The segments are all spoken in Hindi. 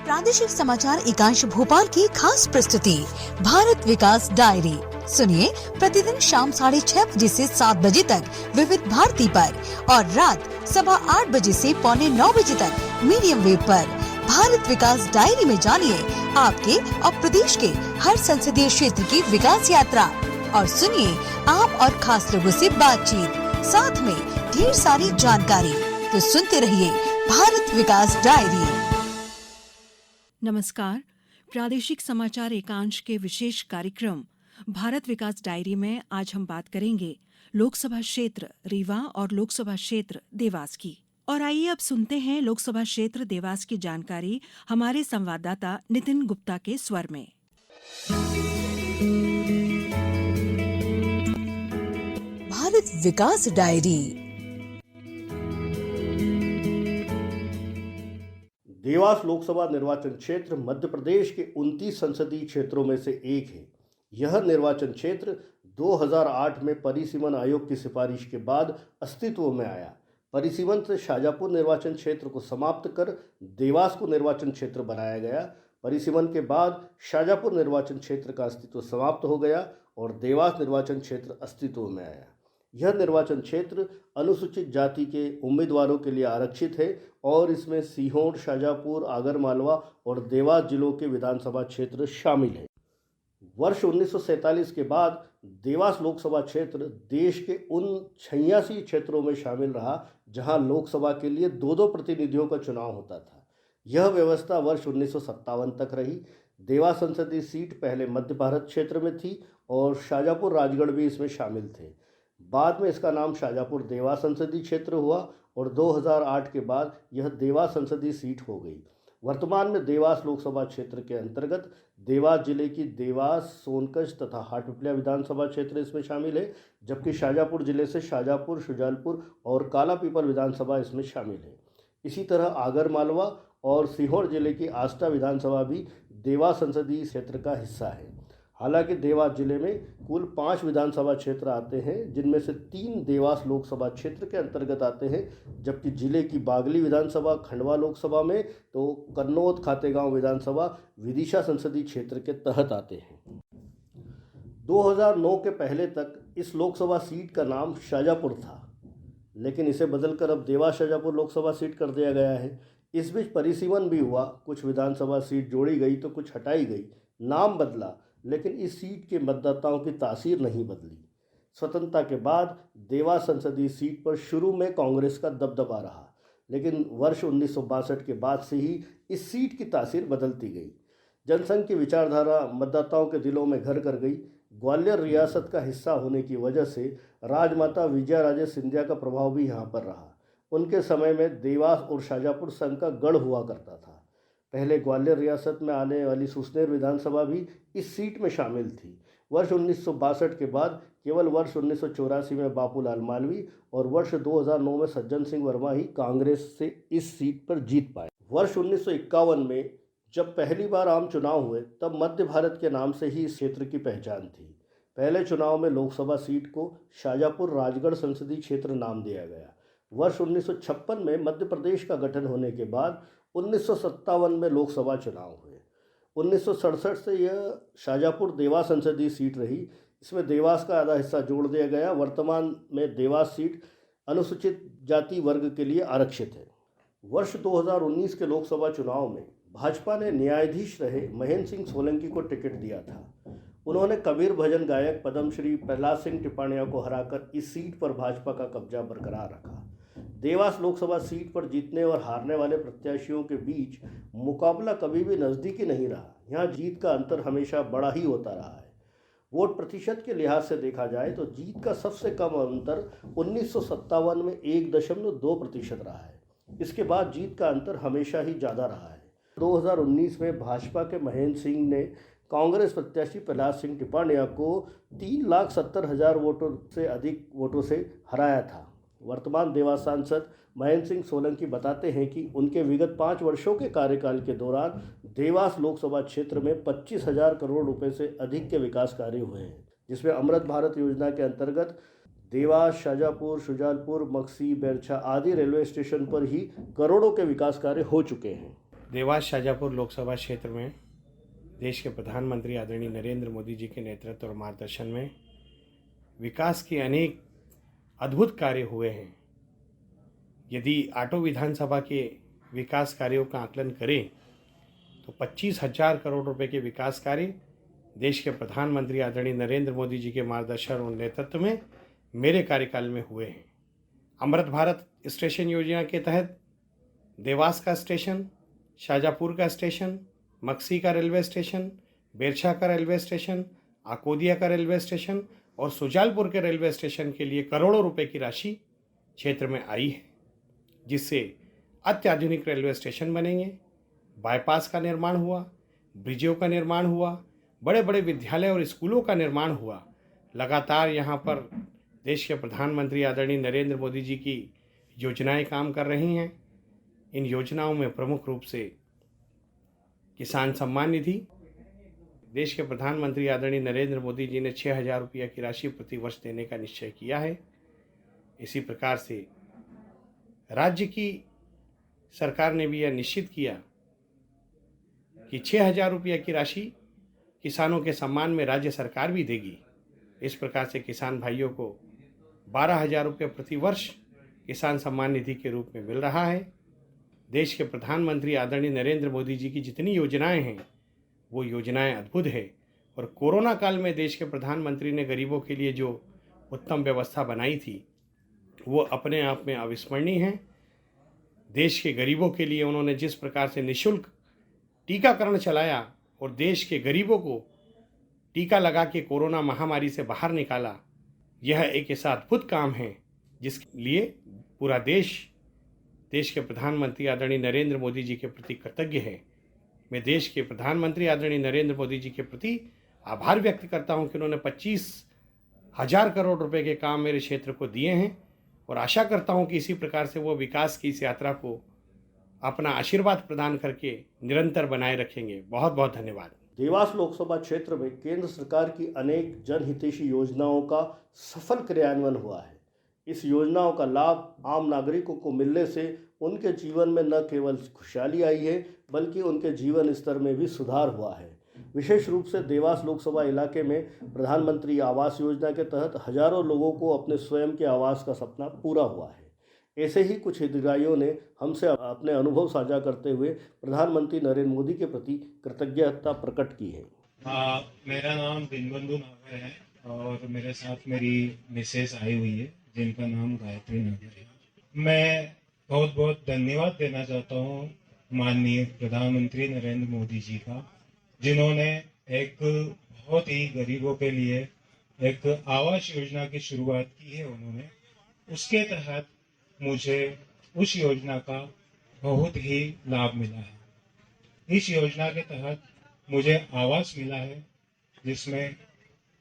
प्रादेशिक समाचार एकांश भोपाल की खास प्रस्तुति भारत विकास डायरी सुनिए प्रतिदिन शाम 6:30 से 7 बजे तक विविध भारती पर और रात 8:15 बजे से 8:45 तक मीडियम वेव पर। भारत विकास डायरी में जानिए आपके और प्रदेश के हर संसदीय क्षेत्र की विकास यात्रा और सुनिए आप और खास लोगों से बातचीत, साथ में ढेर सारी जानकारी। तो सुनते रहिए भारत विकास डायरी। नमस्कार। प्रादेशिक समाचार एकांश के विशेष कार्यक्रम भारत विकास डायरी में आज हम बात करेंगे लोकसभा क्षेत्र रीवा और लोकसभा क्षेत्र देवास की। और आइए अब सुनते हैं लोकसभा क्षेत्र देवास की जानकारी हमारे संवाददाता नितिन गुप्ता के स्वर में। भारत विकास डायरी। देवास लोकसभा निर्वाचन क्षेत्र मध्य प्रदेश के 29 संसदीय क्षेत्रों में से एक है। यह निर्वाचन क्षेत्र 2008 में परिसीमन आयोग की सिफारिश के बाद अस्तित्व में आया। परिसीमन से शाजापुर निर्वाचन क्षेत्र को समाप्त कर देवास को निर्वाचन क्षेत्र बनाया गया। परिसीमन के बाद शाजापुर निर्वाचन क्षेत्र का अस्तित्व समाप्त हो गया और देवास निर्वाचन क्षेत्र अस्तित्व में आया। यह निर्वाचन क्षेत्र अनुसूचित जाति के उम्मीदवारों के लिए आरक्षित है और इसमें सीहोर, शाजापुर, आगरमालवा और देवास जिलों के विधानसभा क्षेत्र शामिल हैं। वर्ष 1947 के बाद देवास लोकसभा क्षेत्र देश के उन 86 क्षेत्रों में शामिल रहा जहां लोकसभा के लिए 2 प्रतिनिधियों का चुनाव होता था। यह व्यवस्था वर्ष 1957 तक रही। देवास संसदीय सीट पहले मध्य भारत क्षेत्र में थी और शाजापुर, राजगढ़ भी इसमें शामिल थे। बाद में इसका नाम शाजापुर देवास संसदीय क्षेत्र हुआ और 2008 के बाद यह देवास संसदीय सीट हो गई। वर्तमान में देवास लोकसभा क्षेत्र के अंतर्गत देवास जिले की देवास, सोनकच्छ तथा हाटपिपलिया विधानसभा क्षेत्र इसमें शामिल है, जबकि शाजापुर जिले से शाजापुर, शुजालपुर और कालापीपल विधानसभा इसमें शामिल है। इसी तरह आगरमालवा और सीहोर जिले की आष्टा विधानसभा भी देवास संसदीय क्षेत्र का हिस्सा है। हालांकि देवास जिले में कुल 5 विधानसभा क्षेत्र आते हैं, जिनमें से 3 देवास लोकसभा क्षेत्र के अंतर्गत आते हैं, जबकि जिले की बागली विधानसभा खंडवा लोकसभा में तो कन्नौद, खातेगांव विधानसभा विदिशा संसदीय क्षेत्र के तहत आते हैं। 2009 के पहले तक इस लोकसभा सीट का नाम शाजापुर था, लेकिन इसे बदलकर अब देवास शाजापुर लोकसभा सीट कर दिया गया है। इस बीच परिसीमन भी हुआ, कुछ विधानसभा सीट जोड़ी गई तो कुछ हटाई गई, नाम बदला, लेकिन इस सीट के मतदाताओं की तासीर नहीं बदली। स्वतंत्रता के बाद देवास संसदीय सीट पर शुरू में कांग्रेस का दबदबा रहा, लेकिन वर्ष 1962 के बाद से ही इस सीट की तासीर बदलती गई। जनसंघ की विचारधारा मतदाताओं के दिलों में घर कर गई। ग्वालियर रियासत का हिस्सा होने की वजह से राजमाता विजयाराजे सिंधिया का प्रभाव भी यहाँ पर रहा। उनके समय में देवास और शाजापुर संघ का गढ़ हुआ करता था। पहले ग्वालियर रियासत में आने वाली सुसनेर विधानसभा भी इस सीट में शामिल थी। वर्ष 1962 के बाद केवल वर्ष 1984 में बापूलाल मालवी और वर्ष 2009 में सज्जन सिंह वर्मा ही कांग्रेस से इस सीट पर जीत पाए। वर्ष 1951 में जब पहली बार आम चुनाव हुए तब मध्य भारत के नाम से ही इस क्षेत्र की पहचान थी। पहले चुनाव में लोकसभा सीट को शाजापुर राजगढ़ संसदीय क्षेत्र नाम दिया गया। वर्ष 1956 में मध्य प्रदेश का गठन होने के बाद 1957 में लोकसभा चुनाव हुए। 1967 से यह शाजापुर देवास संसदीय सीट रही। इसमें देवास का आधा हिस्सा जोड़ दिया गया। वर्तमान में देवास सीट अनुसूचित जाति वर्ग के लिए आरक्षित है। वर्ष 2019 के लोकसभा चुनाव में भाजपा ने न्यायाधीश रहे महेंद्र सिंह सोलंकी को टिकट दिया था। उन्होंने कबीर भजन गायक पद्मश्री प्रहलाद सिंह टिपाणिया को हराकर इस सीट पर भाजपा का कब्जा बरकरार रखा। देवास लोकसभा सीट पर जीतने और हारने वाले प्रत्याशियों के बीच मुकाबला कभी भी नज़दीकी नहीं रहा। यहाँ जीत का अंतर हमेशा बड़ा ही होता रहा है। वोट प्रतिशत के लिहाज से देखा जाए तो जीत का सबसे कम अंतर 1957 में 1.2% रहा है। इसके बाद जीत का अंतर हमेशा ही ज़्यादा रहा है। 2019 में भाजपा के महेंद्र सिंह ने कांग्रेस प्रत्याशी प्रहलाद सिंह टिपाणिया को 3,70,000 वोटों से अधिक वोटों से हराया था। वर्तमान देवास सांसद महेंद्र सिंह सोलंकी बताते हैं कि उनके विगत 5 वर्षों के कार्यकाल के दौरान देवास लोकसभा क्षेत्र में 25,000 करोड़ रुपए से अधिक के विकास कार्य हुए हैं, जिसमें अमृत भारत योजना के अंतर्गत देवास, शाजापुर, शुजालपुर, मक्सी, बेरछा आदि रेलवे स्टेशन पर ही करोड़ों के विकास कार्य हो चुके हैं। देवास शाजापुर लोकसभा क्षेत्र में देश के प्रधानमंत्री आदरणीय नरेंद्र मोदी जी के नेतृत्व और मार्गदर्शन में विकास के अनेक अद्भुत कार्य हुए हैं। यदि आटो विधानसभा के विकास कार्यों का आकलन करें तो 25,000 करोड़ रुपए के विकास कार्य देश के प्रधानमंत्री आदरणीय नरेंद्र मोदी जी के मार्गदर्शन और नेतृत्व में मेरे कार्यकाल में हुए हैं। अमृत भारत स्टेशन योजना के तहत देवास का स्टेशन, शाजापुर का स्टेशन, मक्सी का रेलवे स्टेशन, बेरछा का रेलवे स्टेशन, आकोदिया का रेलवे स्टेशन और सुजालपुर के रेलवे स्टेशन के लिए करोड़ों रुपए की राशि क्षेत्र में आई है, जिससे अत्याधुनिक रेलवे स्टेशन बनेंगे, बाईपास का निर्माण हुआ, ब्रिजों का निर्माण हुआ, बड़े बड़े विद्यालय और स्कूलों का निर्माण हुआ। लगातार यहाँ पर देश के प्रधानमंत्री आदरणीय नरेंद्र मोदी जी की योजनाएं काम कर रही हैं। इन योजनाओं में प्रमुख रूप से किसान सम्मान निधि, देश के प्रधानमंत्री आदरणीय नरेंद्र मोदी जी ने 6,000 रुपये की राशि प्रति वर्ष देने का निश्चय किया है। इसी प्रकार से राज्य की सरकार ने भी यह निश्चित किया कि 6,000 रुपये की राशि किसानों के सम्मान में राज्य सरकार भी देगी। इस प्रकार से किसान भाइयों को 12,000 रुपये प्रति वर्ष किसान सम्मान निधि के रूप में मिल रहा है। देश के प्रधानमंत्री आदरणीय नरेंद्र मोदी जी की जितनी योजनाएं हैं वो योजनाएं अद्भुत है और कोरोना काल में देश के प्रधानमंत्री ने गरीबों के लिए जो उत्तम व्यवस्था बनाई थी वो अपने आप में अविस्मरणीय है। देश के गरीबों के लिए उन्होंने जिस प्रकार से निःशुल्क टीकाकरण चलाया और देश के गरीबों को टीका लगा के कोरोना महामारी से बाहर निकाला, यह एक ऐसा अद्भुत काम है जिसके लिए पूरा देश के प्रधानमंत्री आदरणीय नरेंद्र मोदी जी के प्रति कृतज्ञ है। मैं देश के प्रधानमंत्री आदरणीय नरेंद्र मोदी जी के प्रति आभार व्यक्त करता हूं कि उन्होंने 25,000 करोड़ रुपए के काम मेरे क्षेत्र को दिए हैं और आशा करता हूं कि इसी प्रकार से वो विकास की इस यात्रा को अपना आशीर्वाद प्रदान करके निरंतर बनाए रखेंगे। बहुत बहुत धन्यवाद। देवास लोकसभा क्षेत्र में केंद्र सरकार की अनेक जनहितैषी योजनाओं का सफल क्रियान्वयन हुआ है। इस योजनाओं का लाभ आम नागरिकों को मिलने से उनके जीवन में न केवल खुशहाली आई है बल्कि उनके जीवन स्तर में भी सुधार हुआ है। विशेष रूप से देवास लोकसभा इलाके में प्रधानमंत्री आवास योजना के तहत हजारों लोगों को अपने स्वयं के आवास का सपना पूरा हुआ है। ऐसे ही कुछ हितग्राहियों ने हमसे अपने अनुभव साझा करते हुए प्रधानमंत्री नरेंद्र मोदी के प्रति कृतज्ञता प्रकट की है। मेरा नाम दीनबंधु नागर है और मेरे साथ मेरी मिसेस आई हुई है जिनका नाम गायत्री नागर है। मैं बहुत बहुत धन्यवाद देना चाहता हूँ माननीय प्रधानमंत्री नरेंद्र मोदी जी का, जिन्होंने एक बहुत ही गरीबों के लिए एक आवास योजना की शुरुआत की है। उन्होंने उसके तहत मुझे उस योजना का बहुत ही लाभ मिला है। इस योजना के तहत मुझे आवास मिला है जिसमें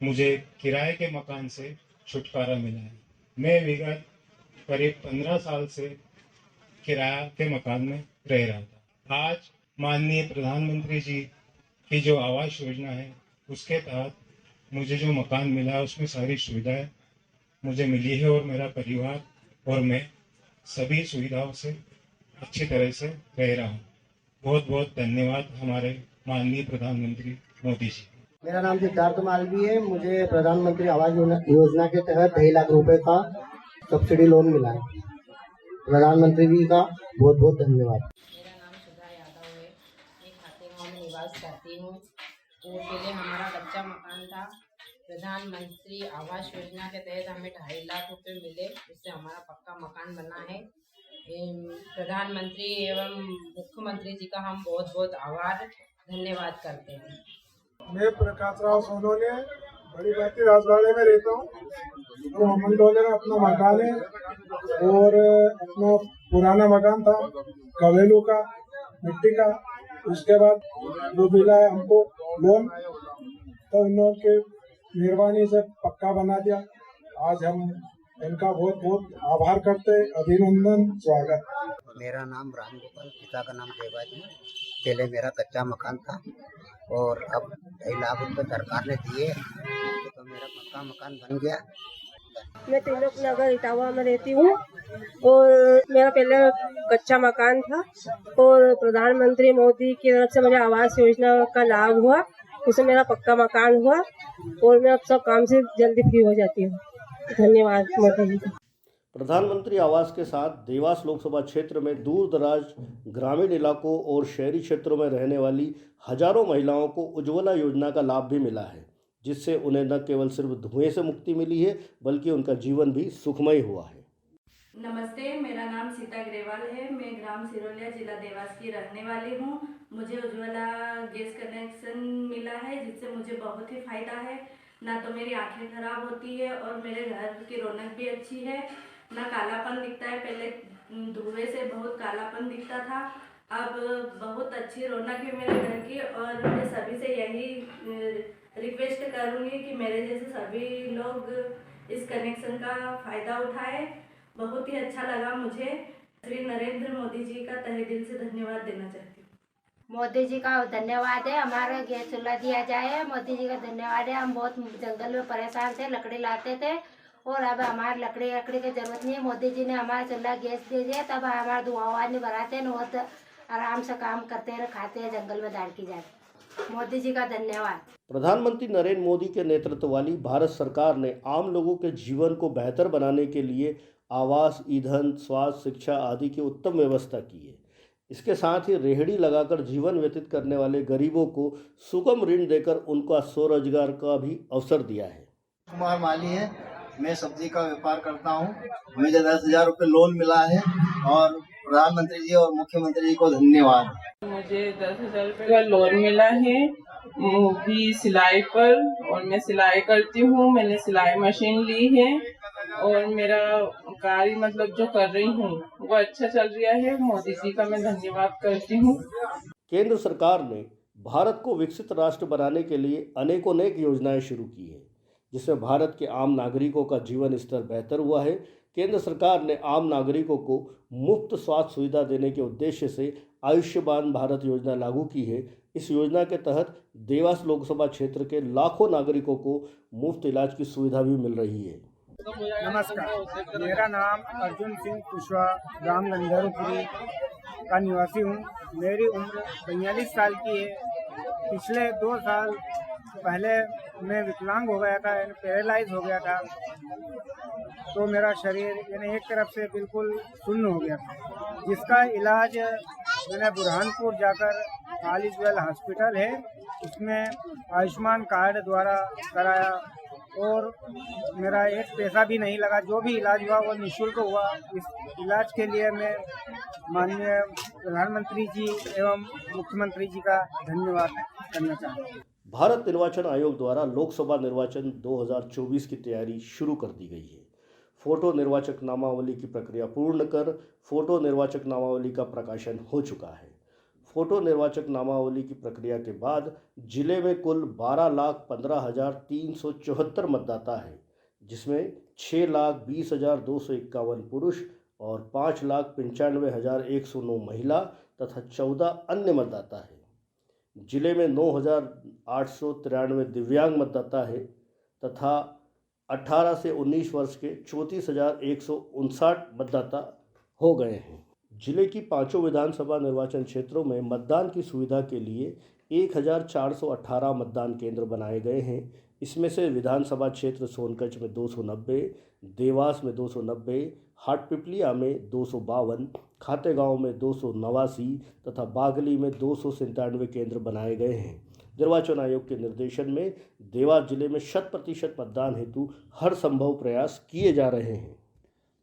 मुझे किराए के मकान से छुटकारा मिला है। मैं विगत करीब 15 साल से किराया के मकान में रह रहा था। आज माननीय प्रधानमंत्री जी की जो आवास योजना है उसके तहत मुझे जो मकान मिला है उसमें सारी सुविधाएं मुझे मिली है और मेरा परिवार और मैं सभी सुविधाओं से अच्छी तरह से रह रहा हूँ। बहुत बहुत धन्यवाद हमारे माननीय प्रधानमंत्री मोदी जी। मेरा नाम सिद्धार्थ मालवी है। मुझे प्रधानमंत्री आवास योजना के तहत 2.5 लाख रुपए का सब्सिडी लोन मिला है। प्रधानमंत्री जी का बहुत बहुत धन्यवाद। मेरा नाम सुधा यादव है। मैं खातेगांव में निवास करती हूँ। तो पहले हमारा कच्चा मकान था। प्रधानमंत्री आवास योजना के तहत हमें 2.5 लाख रुपए मिले, इससे हमारा पक्का मकान बना है। प्रधानमंत्री एवं मुख्यमंत्री जी का हम बहुत बहुत आभार धन्यवाद करते हैं। मैं प्रकाश राव सोनोने बड़ी बाती राजवाड़े में रहता हूँ। तो अमन डोले में अपना मकान है और अपना पुराना मकान था कवेलू का मिट्टी का। उसके बाद वो मिला है हमको लोन, तो इन लोगों के मेहरबानी से पक्का बना दिया। आज हम इनका बहुत बहुत आभार करते, अभिनंदन, स्वागत। मेरा नाम राम गोपाल, पिता का नाम देवाजी। पहले मेरा कच्चा मकान था और अब 2.5 लाख रुपए सरकार ने दिए तो मेरा पक्का मकान बन गया। मैं तिलक नगर इटावा में रहती हूँ और मेरा पहले कच्चा मकान था और प्रधानमंत्री मोदी की तरफ से मुझे आवास योजना का लाभ हुआ, उससे मेरा पक्का मकान हुआ और मैं अब सब काम से जल्दी फ्री हो जाती हूँ। धन्यवाद मोदी जी का। प्रधानमंत्री आवास के साथ देवास लोकसभा क्षेत्र में दूर दराज ग्रामीण इलाकों और शहरी क्षेत्रों में रहने वाली हजारों महिलाओं को उज्ज्वला योजना का लाभ भी मिला है, जिससे उन्हें न केवल सिर्फ धुएं से मुक्ति मिली है बल्कि उनका जीवन भी सुखमय हुआ है। नमस्ते, मेरा नाम सीता ग्रेवाल है। मैं ग्राम सिरोलिया जिला देवास की रहने वाली हूँ। मुझे उज्ज्वला गैस कनेक्शन मिला है, जिससे मुझे बहुत ही फायदा है। ना तो मेरी आंखें खराब होती है और मेरे घर की रौनक भी अच्छी है, ना कालापन दिखता है। पहले धुएं से बहुत कालापन दिखता था, अब बहुत अच्छी रौनक है मेरे घर की। और मैं सभी से यही रिक्वेस्ट करूँगी कि मेरे जैसे सभी लोग इस कनेक्शन का फ़ायदा उठाए। बहुत ही अच्छा लगा मुझे। श्री नरेंद्र मोदी जी का तहे दिल से धन्यवाद देना चाहती हूँ। मोदी जी का धन्यवाद है, हमारा गैस चूल्हा दिया जाए। मोदी जी का धन्यवाद है। हम बहुत जंगल में परेशान थे, लकड़ी लाते थे और अब हमारे लकड़ी की जरूरत नहीं है। मोदी जी ने हमारा चूल्हा गैस दे दिया, तब हमारा धुआं नहीं भराते हैं, बहुत आराम से काम करते हैं, खाते हैं जंगल में दाल की जाए। मोदी जी का धन्यवाद। प्रधानमंत्री नरेंद्र मोदी के नेतृत्व वाली भारत सरकार ने आम लोगों के जीवन को बेहतर बनाने के लिए आवास, ईंधन, स्वास्थ्य, शिक्षा आदि की उत्तम व्यवस्था की है। इसके साथ ही रेहड़ी लगाकर जीवन व्यतीत करने वाले गरीबों को सुगम ऋण देकर उनका स्वरोजगार का भी अवसर दिया है। कुमार माली है, मैं सब्जी का व्यापार करता हूँ। मुझे 10,000 रुपये लोन मिला है और प्रधानमंत्री जी और मुख्यमंत्री जी को धन्यवाद। मुझे 10,000 रुपये का लोन मिला है भी सिलाई पर, और मैं सिलाई करती हूँ। मैंने सिलाई मशीन ली है और मेरा कार्य मतलब जो कर रही हूँ वो अच्छा चल रहा है। मोदी जी का मैं धन्यवाद करती हूँ। केंद्र सरकार ने भारत को विकसित राष्ट्र बनाने के लिए अनेक योजनाएं शुरू की है, जिसमें भारत के आम नागरिकों का जीवन स्तर बेहतर हुआ है। केंद्र सरकार ने आम नागरिकों को मुफ्त स्वास्थ्य सुविधा देने के उद्देश्य से आयुष्मान भारत योजना लागू की है। इस योजना के तहत देवास लोकसभा क्षेत्र के लाखों नागरिकों को मुफ्त इलाज की सुविधा भी मिल रही है। नमस्कार, मेरा नाम अर्जुन सिंह कुशवाहा, ग्राम गंधर्वपुरी का निवासी हूँ। मेरी उम्र 42 साल की है। पिछले 2 साल पहले मैं विकलांग हो गया था, पैरालाइज हो गया था, तो मेरा शरीर यानी एक तरफ से बिल्कुल शून्य हो गया था, जिसका इलाज मैंने बुरहानपुर जाकर आलिजवेल हॉस्पिटल है उसमें आयुष्मान कार्ड द्वारा कराया और मेरा एक पैसा भी नहीं लगा। जो भी इलाज हुआ वो निःशुल्क हुआ। इस इलाज के लिए मैं माननीय प्रधानमंत्री जी एवं मुख्यमंत्री जी का धन्यवाद करना चाहता हूँ। भारत निर्वाचन आयोग द्वारा लोकसभा निर्वाचन 2024 की तैयारी शुरू कर दी गई है। फोटो निर्वाचक नामावली की प्रक्रिया पूर्ण कर फोटो निर्वाचक नामावली का प्रकाशन हो चुका है। फोटो निर्वाचक नामावली की प्रक्रिया के बाद जिले में कुल 12,15,374 मतदाता है, जिसमें 6,20,251 पुरुष और 5,95,109 महिला तथा 14 अन्य मतदाता है। जिले में 9,893 दिव्यांग मतदाता है तथा 18 से 19 वर्ष के 34,159 मतदाता हो गए हैं। जिले की 5 विधानसभा निर्वाचन क्षेत्रों में मतदान की सुविधा के लिए 1,418 मतदान केंद्र बनाए गए हैं। इसमें से विधानसभा क्षेत्र सोनकच्छ में 290, देवास में 290, हाटपिपलिया में 252, खातेगांव में 289 तथा बागली में 297 केंद्र बनाए गए हैं। निर्वाचन आयोग के निर्देशन में देवास जिले में 100% मतदान हेतु हर संभव प्रयास किए जा रहे हैं।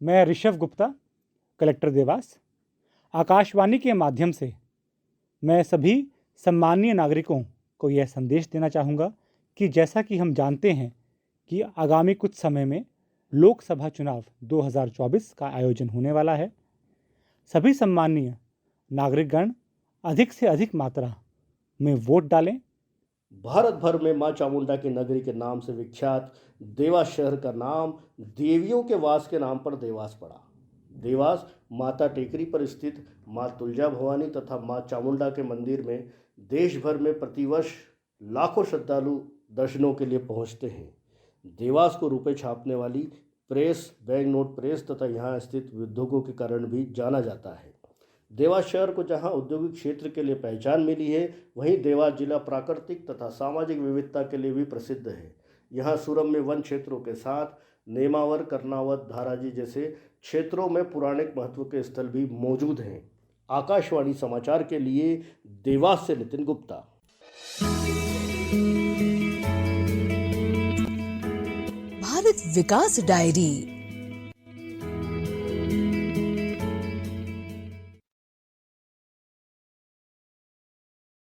मैं ऋषभ गुप्ता, कलेक्टर देवास। आकाशवाणी के माध्यम से मैं सभी सम्मानीय नागरिकों को यह संदेश देना चाहूँगा कि जैसा कि हम जानते हैं कि आगामी कुछ समय में लोकसभा चुनाव 2024 का आयोजन होने वाला है। सभी सम्मानीय नागरिकगण अधिक से अधिक मात्रा में वोट डालें। भारत भर में मां चामुंडा की नगरी के नाम से विख्यात देवास शहर का नाम देवियों के वास के नाम पर देवास पड़ा। देवास माता टेकरी पर स्थित मां तुलजा भवानी तथा मां चामुंडा के मंदिर में देश भर में प्रतिवर्ष लाखों श्रद्धालु दर्शनों के लिए पहुंचते हैं। देवास को रुपए छापने वाली प्रेस, बैंक नोट प्रेस तथा यहाँ स्थित उद्योगों के कारण भी जाना जाता है। देवास शहर को जहां औद्योगिक क्षेत्र के लिए पहचान मिली है, वहीं देवास जिला प्राकृतिक तथा सामाजिक विविधता के लिए भी प्रसिद्ध है। यहाँ सुरम्य वन क्षेत्रों के साथ नेमावर, कर्नावत, धाराजी जैसे क्षेत्रों में पौराणिक महत्व के स्थल भी मौजूद हैं। आकाशवाणी समाचार के लिए देवास से नितिन गुप्ता। भारत विकास डायरी।